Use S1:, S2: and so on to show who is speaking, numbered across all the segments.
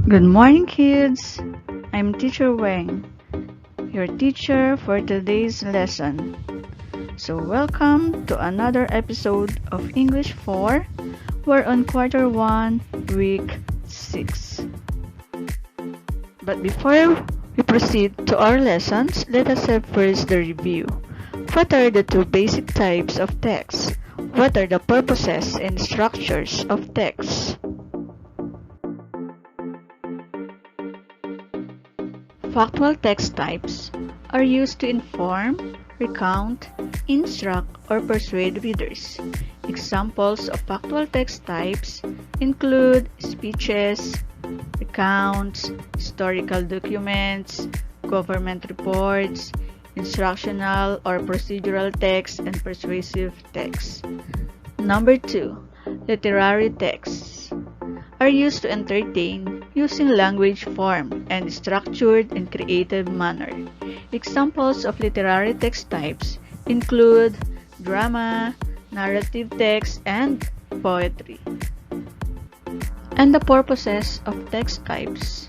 S1: Good morning, kids. I'm Teacher Wang, your teacher for today's lesson. So welcome to another episode of English 4. We're on quarter 1, week 6. But before we proceed to our lessons, let us have first the review. What are the two basic types of text? What are the purposes and structures of text? Factual text types are used to inform, recount, instruct, or persuade readers. Examples of factual text types include speeches, recounts, historical documents, government reports, instructional or procedural text, and persuasive text. Number 2. Literary texts are used to entertain using language form and structured and creative manner. Examples of literary text types include drama, narrative text, and poetry. And the purposes of text types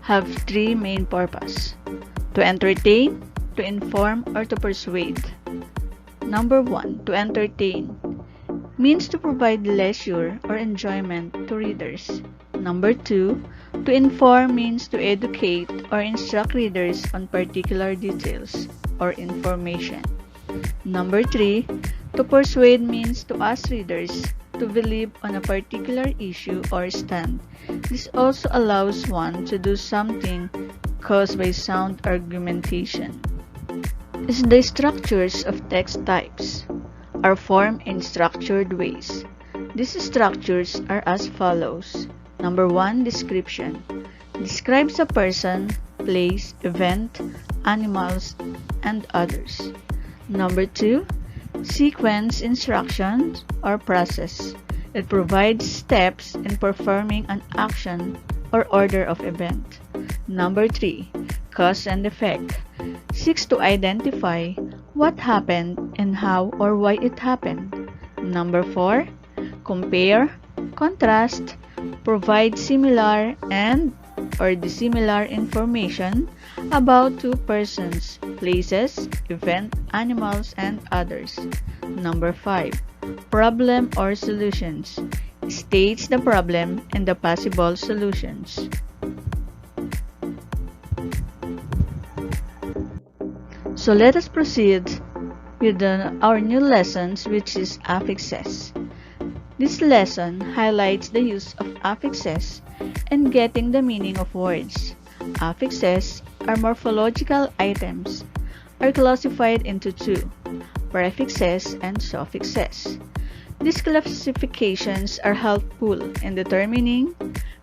S1: have three main purposes: to entertain, to inform, or to persuade. Number 1. To entertain means to provide leisure or enjoyment to readers. Number 2. To inform means to educate or instruct readers on particular details or information. Number 3. To persuade means to ask readers to believe on a particular issue or stand. This also allows one to do something caused by sound argumentation. The structures of text types are formed in structured ways. These structures are as follows. Number 1. Description. Describes a person, place, event, animals, and others. Number 2. Sequence instructions or process. It provides steps in performing an action or order of event. Number 3. Cause and effect. Seeks to identify what happened and how or why it happened. Number 4. Compare, contrast, provide similar and or dissimilar information about two persons, places, event, animals, and others. Number 5. Problem or solutions. States the problem and the possible solutions. So let us proceed with our new lessons, which is affixes. This lesson highlights the use of affixes and getting the meaning of words. Affixes are morphological items, are classified into two, prefixes and suffixes. These classifications are helpful in determining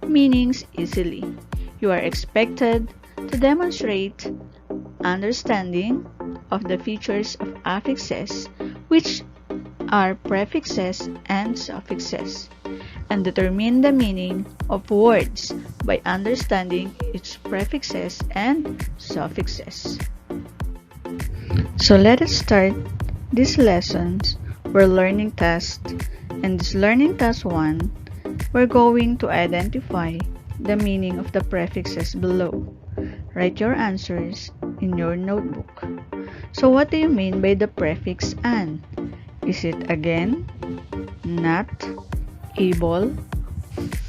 S1: meanings easily. You are expected to demonstrate understanding of the features of affixes, which are prefixes and suffixes, and determine the meaning of words by understanding its prefixes and suffixes. So let us start these lessons. We're learning task, and this learning task 1, we're going to identify the meaning of the prefixes below. Write your answers in your notebook. So what do you mean by the prefix an? Is it again, not, able,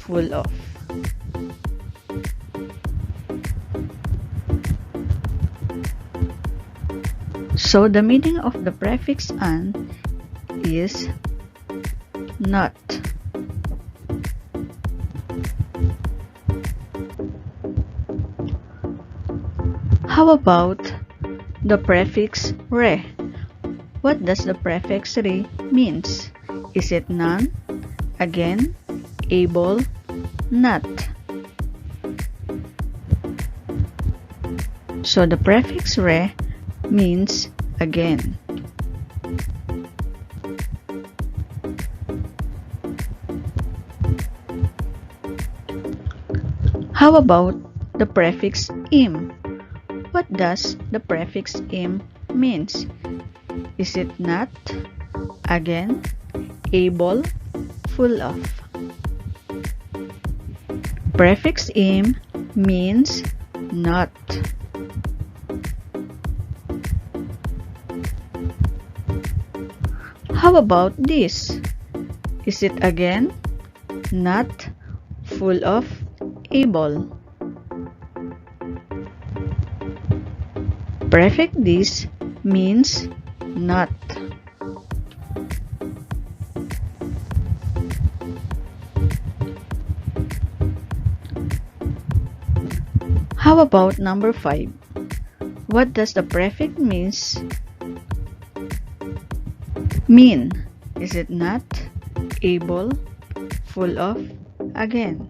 S1: full of? So the meaning of the prefix an is not. How about the prefix re? What does the prefix re means? Is it none, again, able, not? So the prefix re means again. How about the prefix im? What does the prefix im means? Is it not, again, able, full of? prefix im means not. How about this? Is it again not full of able? Prefix this means not. How about number 5? What does the prefix mean? Is it not, able, full of, again?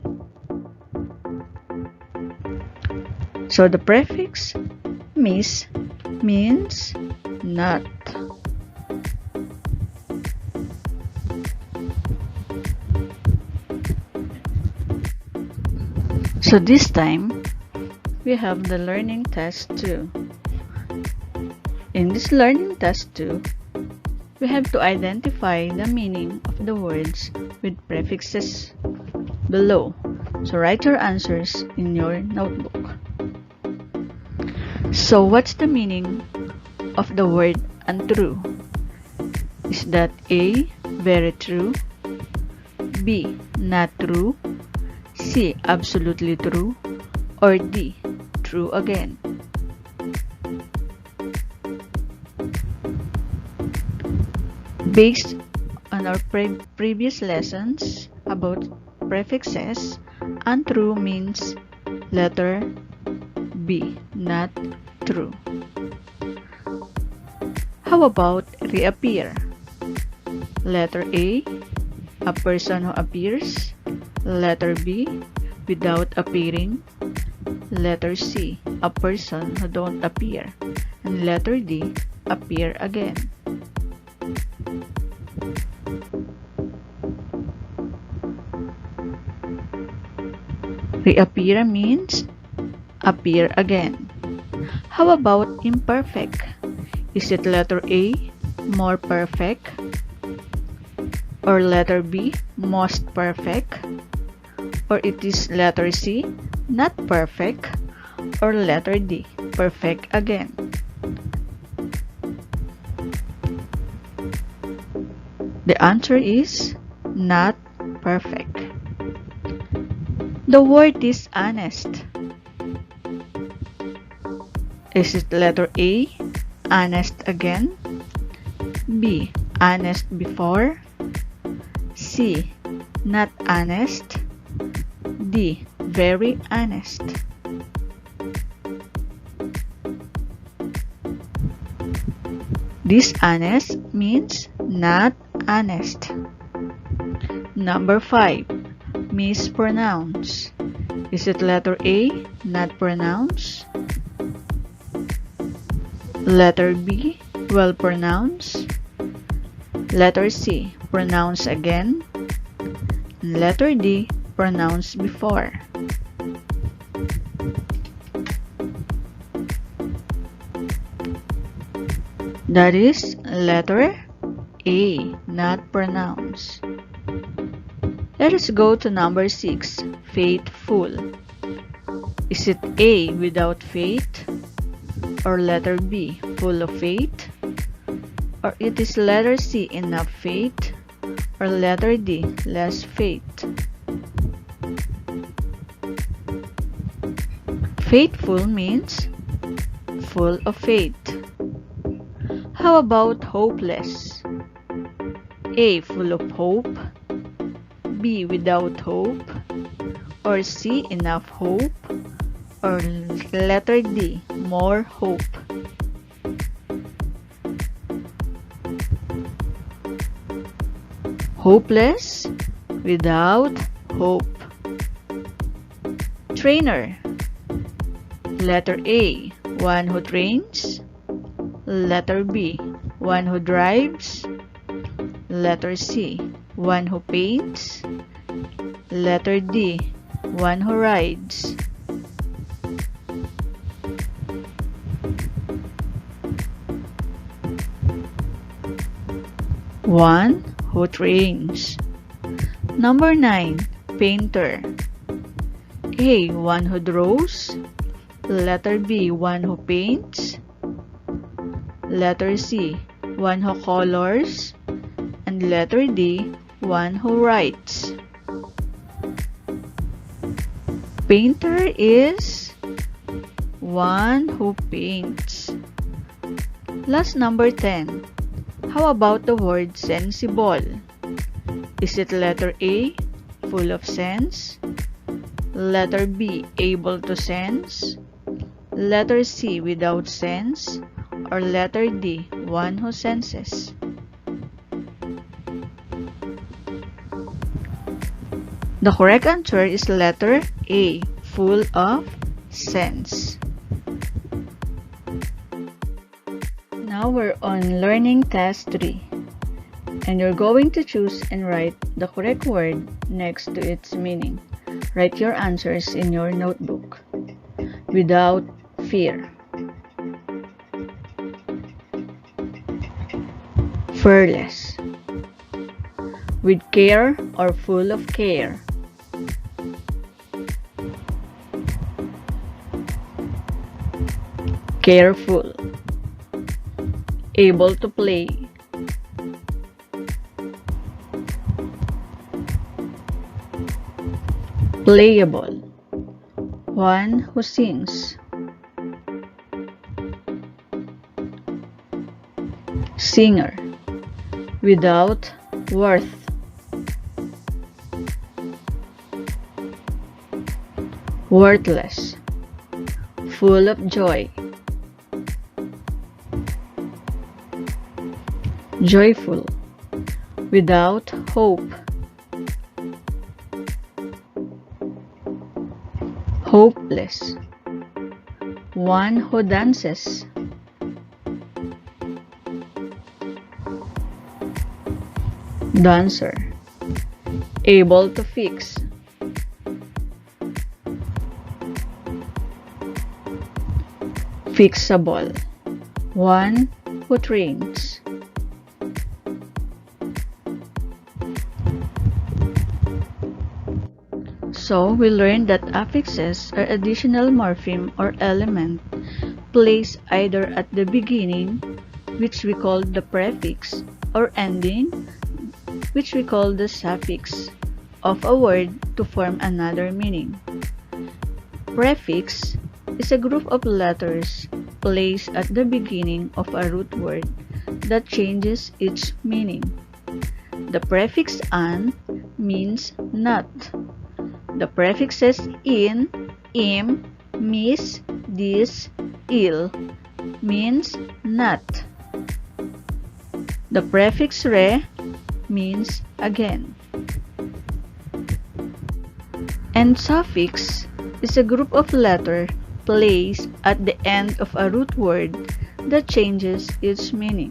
S1: So the prefix means not. So this time, we have the learning test 2. In this learning test 2, we have to identify the meaning of the words with prefixes below. So write your answers in your notebook. So what's the meaning of the word untrue? Is that A, very true, B, not true, C, absolutely true, or D, true again? Based on our previous lessons about prefixes, untrue means letter B, not true. How about reappear? Letter A, a person who appears. Letter B, without appearing. Letter C, a person who don't appear. And letter D, appear again. Reappear means appear again. How about imperfect? Is it letter A, more perfect? Or letter B, most perfect? Or it is letter C, not perfect? Or letter D, perfect again? The answer is not perfect. The word is honest. Is it letter A, honest again? B, honest before? C, not honest? D, very honest? Dishonest means not honest. Number 5, mispronounce. Is it letter A, not pronounce? Letter B, well pronounced? Letter C, pronounce again? Letter D, pronounce before? That is letter A, not pronounce. Let us go to number 6, faithful. Is it A, without faith? Or letter B, full of faith? Or it is letter C, enough faith? Or letter D, less faith? Faithful means full of faith. How about hopeless? A, full of hope? B, without hope? Or C, enough hope? Or letter D, more hope? Hopeless, without hope. Trainer. Letter A, one who trains. Letter B, one who drives. Letter C, one who paints. Letter D, one who rides. One who trains. Number 9, painter. A. One who draws. Letter B. One who paints. Letter C. One who colors. And letter D. One who writes. Painter is one who paints. Last, number 10. How about the word sensible? Is it letter A, full of sense? Letter B, able to sense? Letter C, without sense? Or letter D, one who senses? The correct answer is letter A, full of sense. Now we're on learning task 3, and you're going to choose and write the correct word next to its meaning. Write your answers in your notebook. Without fear. Fearless. With care or full of care. Careful. Able to play. Playable. One who sings. Singer. Without worth. Worthless. Full of joy. Joyful. Without hope. Hopeless. One who dances. Dancer. Able to fix. Fixable. One who trains. So, we learned that affixes are additional morpheme or element placed either at the beginning, which we call the prefix, or ending, which we call the suffix, of a word to form another meaning. Prefix is a group of letters placed at the beginning of a root word that changes its meaning. The prefix an means not. The prefixes in, im, mis, dis, il means not. The prefix re means again. And suffix is a group of letters placed at the end of a root word that changes its meaning.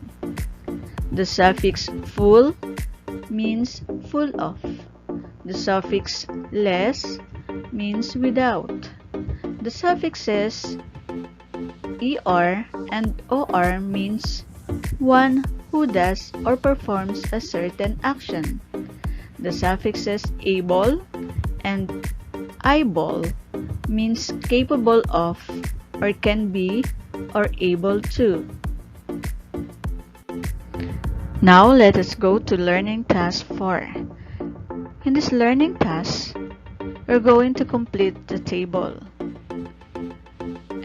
S1: The suffix full means full of. The suffix less means without. The suffixes er and or means one who does or performs a certain action. The suffixes able and able means capable of or can be or able to. Now let us go to learning task 4. In this learning task, we're going to complete the table.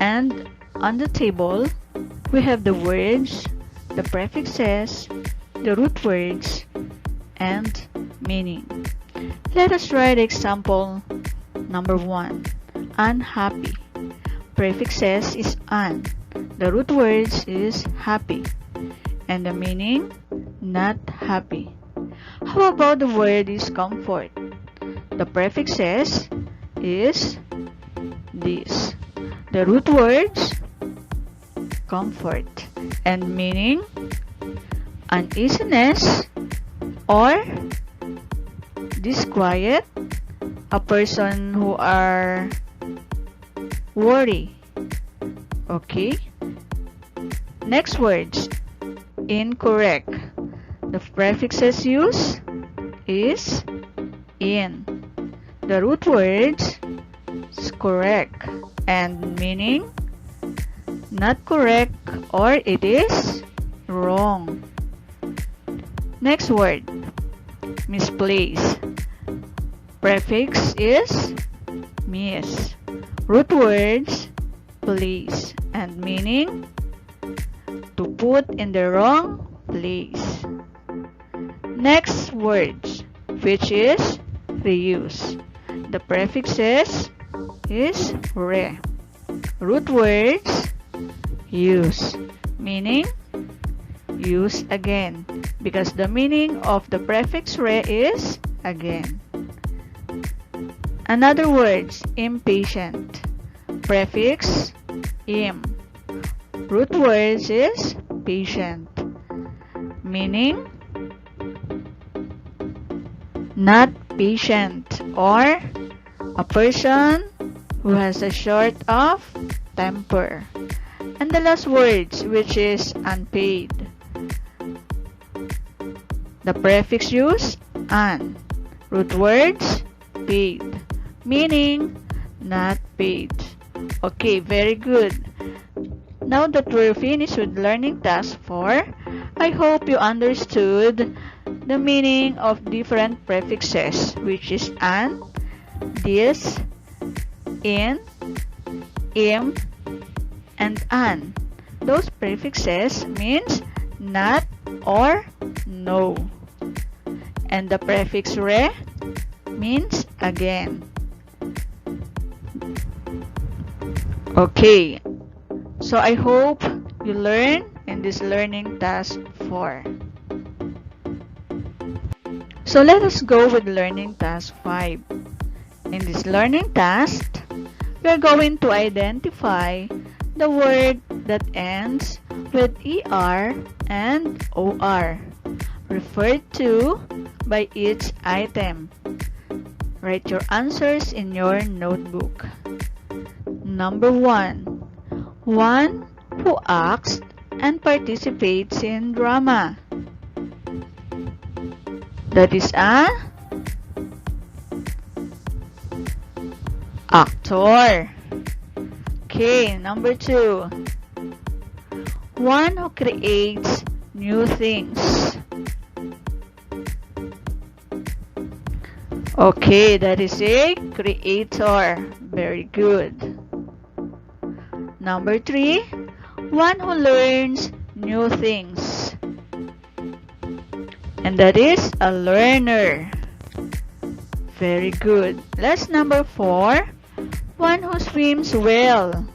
S1: And on the table, we have the words, the prefixes, the root words, and meaning. Let us write example number 1. Unhappy. Prefixes is un. The root words is happy. And the meaning, not happy. How about the word is comfort? The prefixes is this. The root words, comfort. And meaning, uneasiness or disquiet, a person who are worry. Okay? Next words, incorrect. The prefixes used is in. The root words correct, and meaning not correct or it is wrong. Next word, misplace. Prefix is mis. Root words, place, and meaning to put in the wrong place. Next words, which is reuse. The prefix is re. Root words, use, meaning use again, because the meaning of the prefix re is again. Another words, impatient. Prefix im. Root words is patient, meaning not patient, or a person who has a short of temper. And the last words, which is unpaid. The prefix used, un. Root words, paid, meaning not paid. Okay, very good. Now that we're finished with learning task 4, I hope you understood the meaning of different prefixes, which is an, this, in, im, and an. Those prefixes means not or no. And the prefix re means again. Okay, so I hope you learn in this learning task 4. So let us go with learning task 5. In this learning task, we are going to identify the word that ends with ER and OR, referred to by each item. Write your answers in your notebook. Number 1. One who acts and participates in drama. That is a actor. Okay, number 2. One who creates new things. Okay, that is a creator. Very good. Number 3. One who learns new things. And that is a learner. Very good. Last, number 4. One who swims well.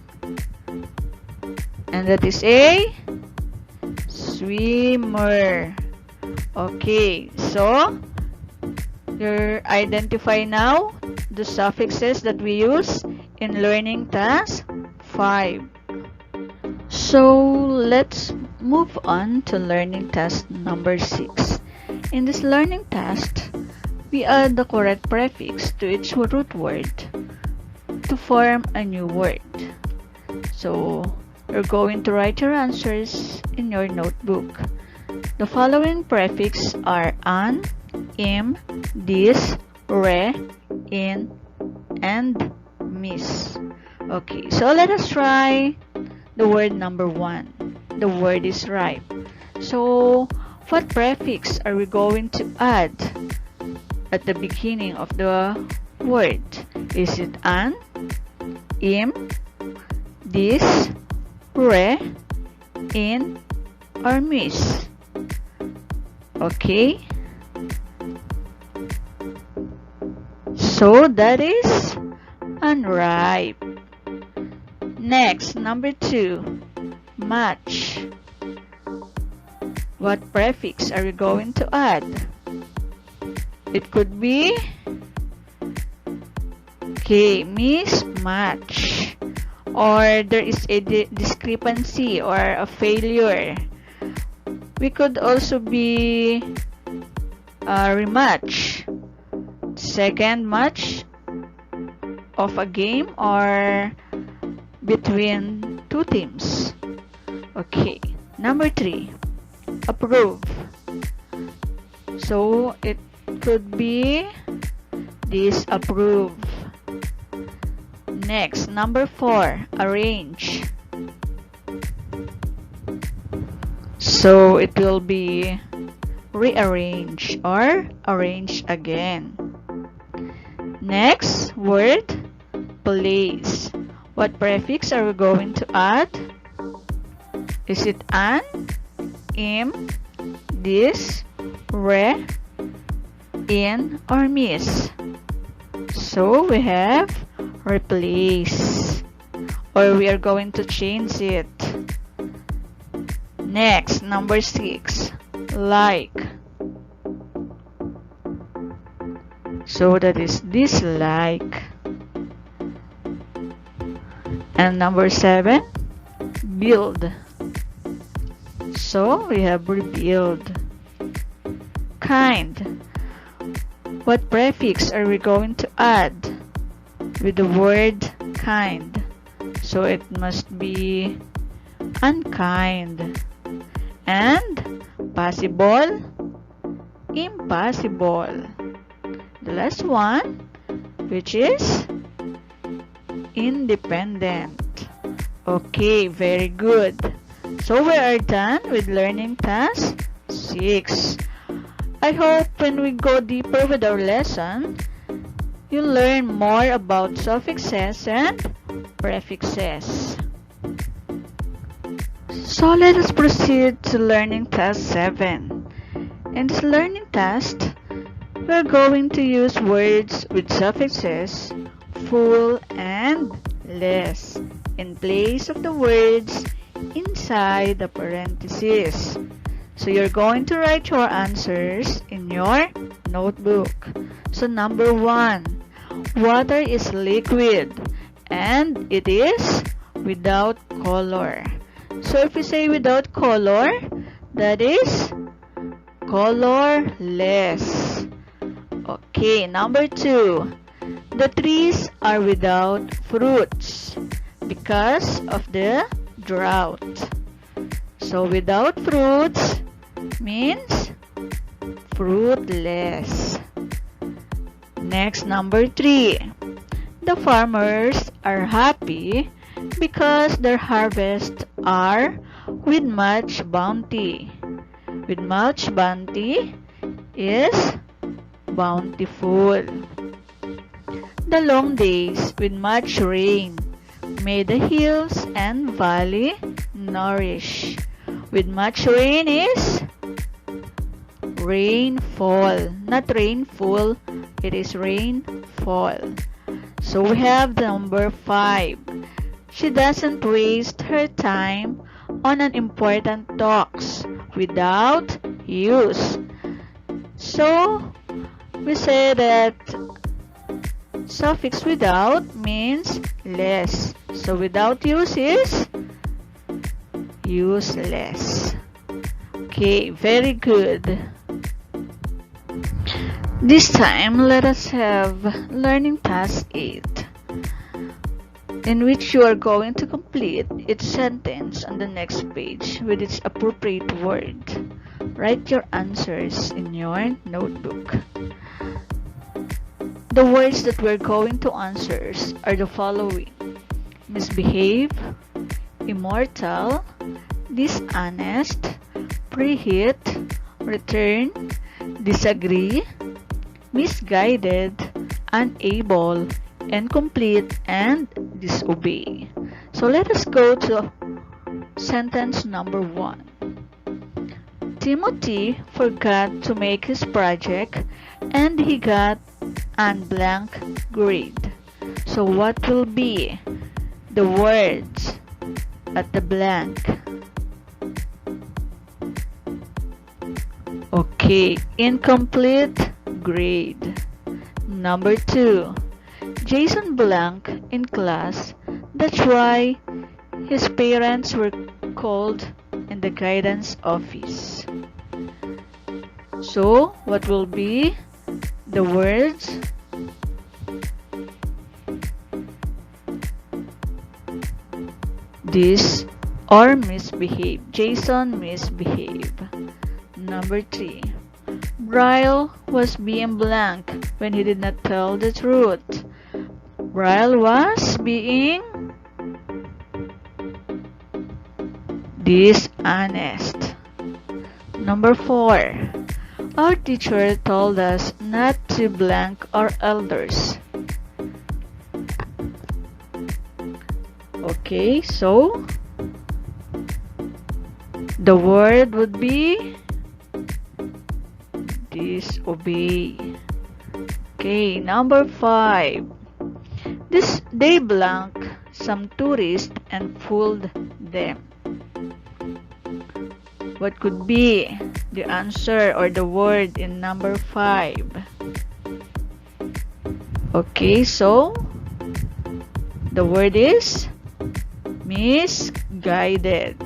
S1: And that is a swimmer. Okay, so you identify now the suffixes that we use in learning task 5. So let's move on to learning task number 6. In this learning task, we add the correct prefix to each root word to form a new word. So you're going to write your answers in your notebook. The following prefixes are an, im, this, re, in, and mis. Okay, so let us try the word number 1. The word is ripe. So what prefix are we going to add at the beginning of the word? Is it an, im, this, re, in, or mis? Okay, so that is unripe. Next, number 2, match. What prefix are we going to add? It could be mismatch, or there is a discrepancy or a failure. We could also be rematch, second match of a game or between two teams. Okay, number 3, approve. So it could be disapprove. Next, number 4, arrange. So it will be rearrange or arrange again. Next word, place. What prefix are we going to add? Is it an, im, this, re, in, or miss? So we have replace, or we are going to change it. Next, number 6, like. So that is dislike. And number 7, build. So we have rebuild. Kind. What prefix are we going to add with the word kind? So it must be unkind. And possible, impossible. The last one, which is independent. Okay, very good. So we are done with learning task 6. I hope when we go deeper with our lesson, you learn more about suffixes and prefixes. So let us proceed to learning task 7. In this learning task, we are going to use words with suffixes full and less in place of the words inside the parentheses. So you're going to write your answers in your notebook. So number 1, water is liquid and it is without color. So if we say without color, that is colorless. Okay, number 2, the trees are without fruits because of the drought. So without fruits means fruitless. Next, number 3, the farmers are happy because their harvests are with much bounty. With much bounty is bountiful. The long days with much rain made the hills and valley nourish. With much rain is rainfall, not rainfall, it is rainfall. So we have the number 5. She doesn't waste her time on unimportant talks without use. So we say that suffix without means less. So without use is useless. Okay, very good. This time, let us have learning task 8, in which you are going to complete each sentence on the next page with its appropriate word. Write your answers in your notebook. The words that we're going to answer are the following: misbehave, immortal, dishonest, preheat, return, disagree, misguided, unable, incomplete, and disobey. So let us go to sentence number 1. Timothy forgot to make his project and he got an blank grade. So what will be the words at the blank? Okay, incomplete grade. Number 2, Jason blank in class. That's why his parents were called in the guidance office. So what will be the words? This or misbehave. Jason misbehaved. Number 3, Bryle was being blank when he did not tell the truth. Brian was being dishonest. Number 4. Our teacher told us not to blank our elders. Okay, so the word would be disobey. Okay, number 5. They blank some tourists and fooled them. What could be the answer or the word in number 5? Okay, so the word is misguided.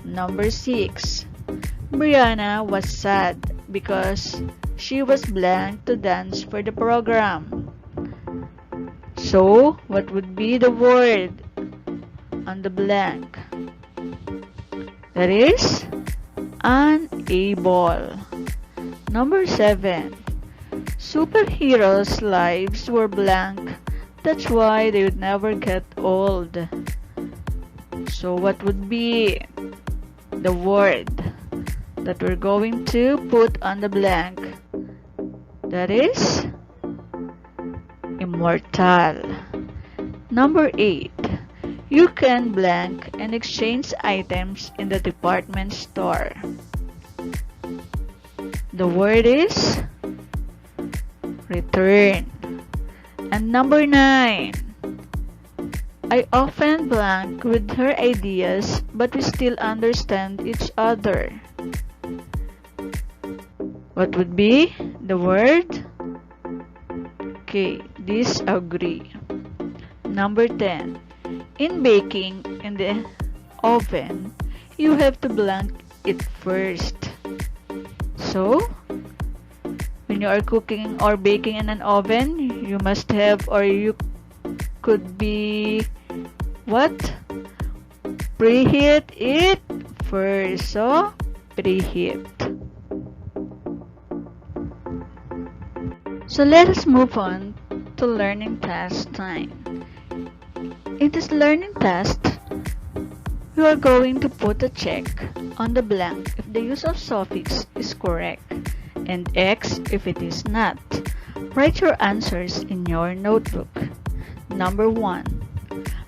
S1: Number 6. Brianna was sad because she was blanked to dance for the program. So, what would be the word on the blank? That is unable. Number 7. Superheroes' lives were blank. That's why they would never get old. So what would be the word that we're going to put on the blank? That is immortal. Number 8. You can blank and exchange items in the department store. The word is return. And number 9. I often blank with her ideas, but we still understand each other. What would be the word? Okay, disagree. Number 10. In baking in the oven, you have to blank it first. So, when you are cooking or baking in an oven, you must have, or you could be what? Preheat it first. So, preheat. So, let us move on to learning task time. In this learning task, you are going to put a check on the blank if the use of suffix is correct and X if it is not. Write your answers in your notebook. Number 1.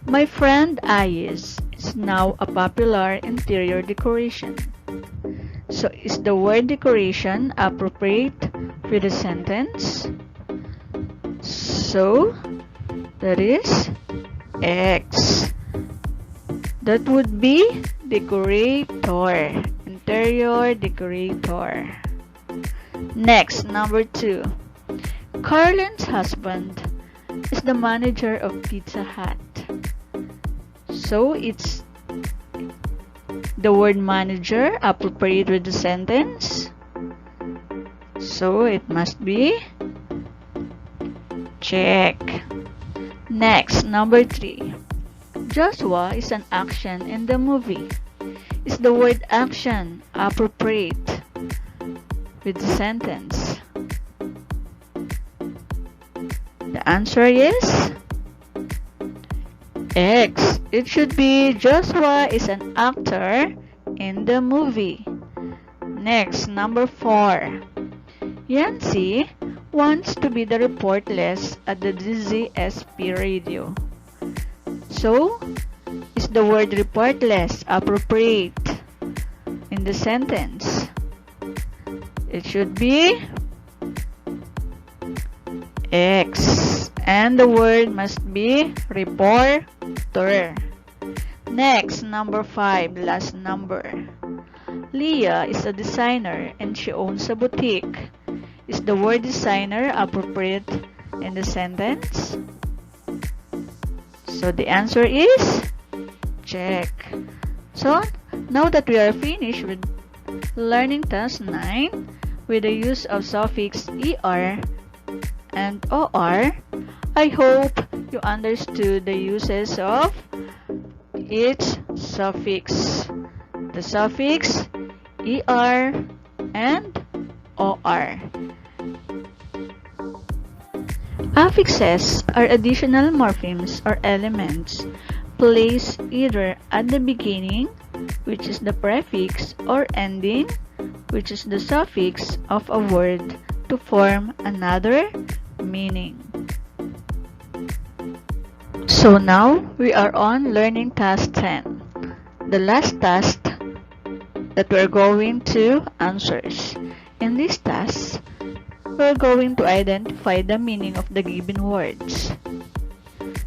S1: My friend Ayes is now a popular interior decoration. So is the word decoration appropriate for the sentence? So that is X. That would be decorator, interior decorator. Next, number 2. Carlin's husband is the manager of Pizza Hut. So it's the word manager appropriate with the sentence. So it must be check. Next, number 3. Joshua is an action in the movie. Is the word action appropriate with the sentence? The answer is X. It should be Joshua is an actor in the movie. Next, number 4. Yancy wants to be the reportless at the DZSP radio. So, is the word reportless appropriate in the sentence? It should be X. And the word must be reporter. Next, number 5, last number. Leah is a designer and she owns a boutique. Is the word designer appropriate in the sentence? So the answer is check. So now that we are finished with learning task 9 with the use of suffix ER and OR, I hope you understood the uses of each suffix. The suffix ER and OR. Affixes are additional morphemes or elements placed either at the beginning, which is the prefix, or ending, which is the suffix of a word to form another meaning. So now we are on learning task 10, the last task that we're going to answer. In this task, we're going to identify the meaning of the given words.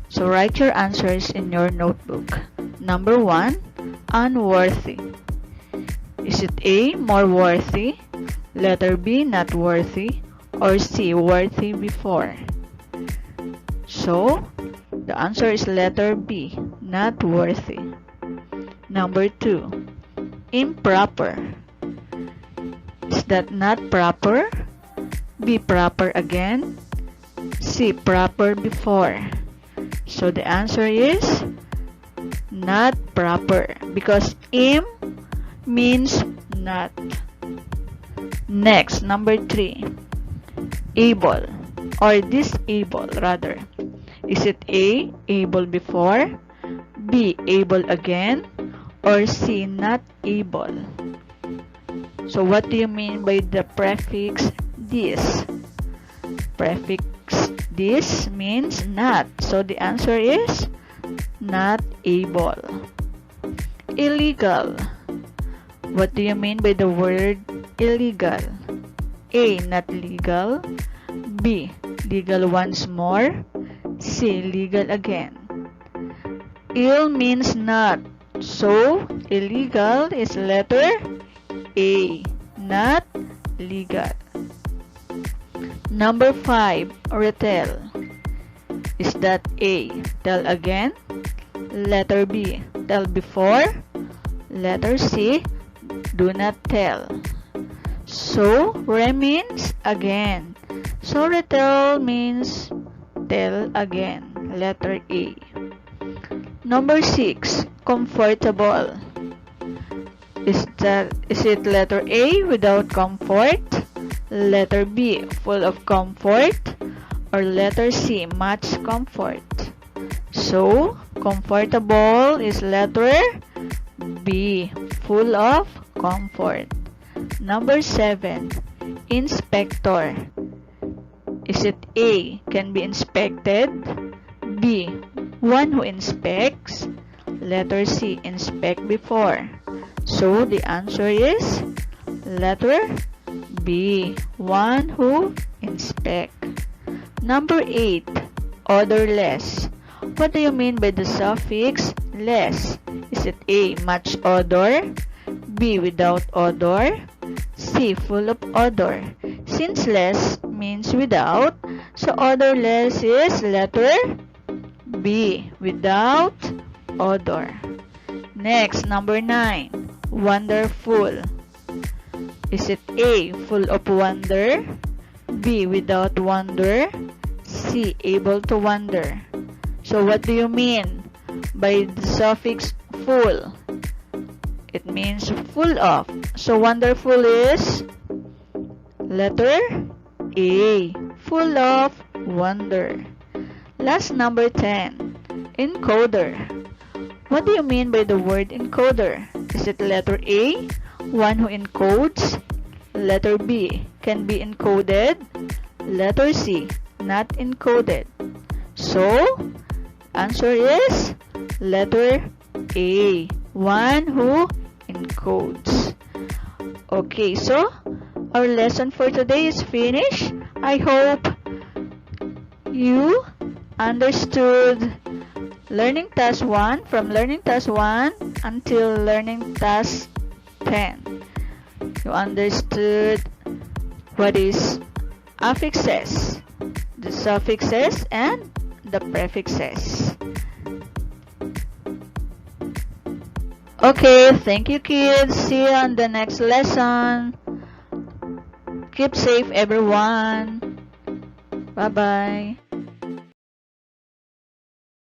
S1: So write your answers in your notebook. Number 1, unworthy. Is it A, more worthy, letter B, not worthy, or C, worthy before? So, the answer is letter B, not worthy. Number 2, improper. Is that not proper, B, proper again, C, proper before? So the answer is not proper because im means not. Next, number 3, able or disabled rather. Is it A, able before, B, able again, or C, not able? So what do you mean by the prefix this? Prefix this means not. So the answer is not able. Illegal. What do you mean by the word illegal? A, not legal, B, legal once more, C, legal again. Ill means not. So illegal is letter A, not legal. Number 5, retell. Is that A, tell again, letter B, tell before, letter C, do not tell? So re means again. So retell means tell again, letter A. Number 6, comfortable. Is it letter A, without comfort, letter B, full of comfort, or letter C, much comfort? So comfortable is letter B, full of comfort. Number 7, inspector. Is it A, can be inspected, B, one who inspects, letter C, inspect before? So the answer is letter B, one who inspect. Number 8, odorless. What do you mean by the suffix less? Is it A, much odor, B, without odor, C, full of odor? Since less means without, so odorless is letter B, without odor. Next, number 9, wonderful. Is it A, full of wonder, B, without wonder, C, able to wonder? So what do you mean by the suffix full? It means full of. So wonderful is letter A, full of wonder. Last, number 10, encoder. What do you mean by the word encoder? Is it letter A, one who encodes, letter B, can be encoded, letter C, not encoded? So answer is letter A, one who encodes. Okay, so our lesson for today is finished. I hope you understood learning task 1 from learning task 1 until learning task 10. You understood what is affixes, the suffixes, and the prefixes. Okay, thank you kids. See you on the next lesson. Keep safe everyone. Bye-bye.